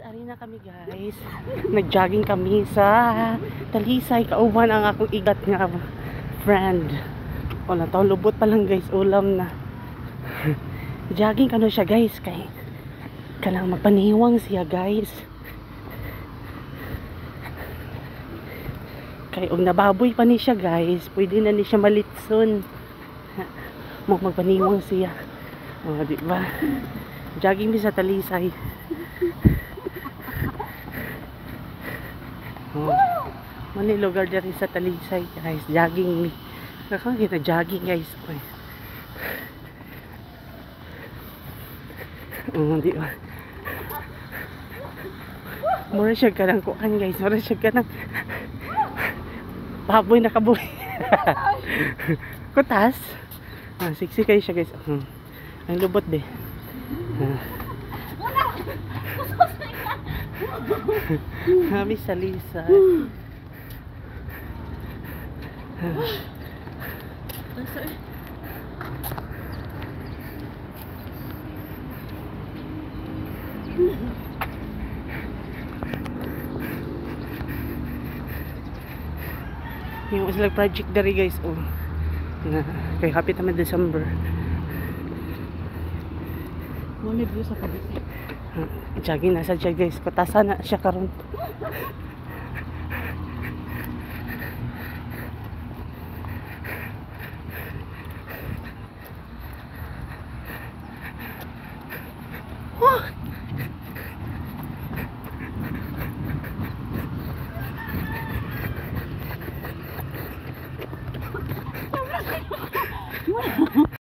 ari na kami guys. Nag-jogging kami sa Talisay. Kauban ang akong igat nga friend. Wala taong lubot pa lang guys. Ulam na. Jogging kano siya guys. Kay kanang magpaniwang siya guys. Kay og nababoy pa ni siya guys. Pwede na ni siya malitson. Magpaniwang siya. O diba? Jogging mi sa Talisay. Oh, mali lugar dyan sa Talisay guys, jogging mi. Kakang kita jogging guys. Di ba? Mura siya ka ng kuhan guys, mura siya ka ng baboy na kaboy. Kutas. Sexy kayo siya guys. Ang lubot de. Kami sa Lisa. Yung islang project dari guys. Na kay happy naman December. Ngunit doon sa kabit. Jogging na sa jag guys. Kutasan na siya karon. Oh!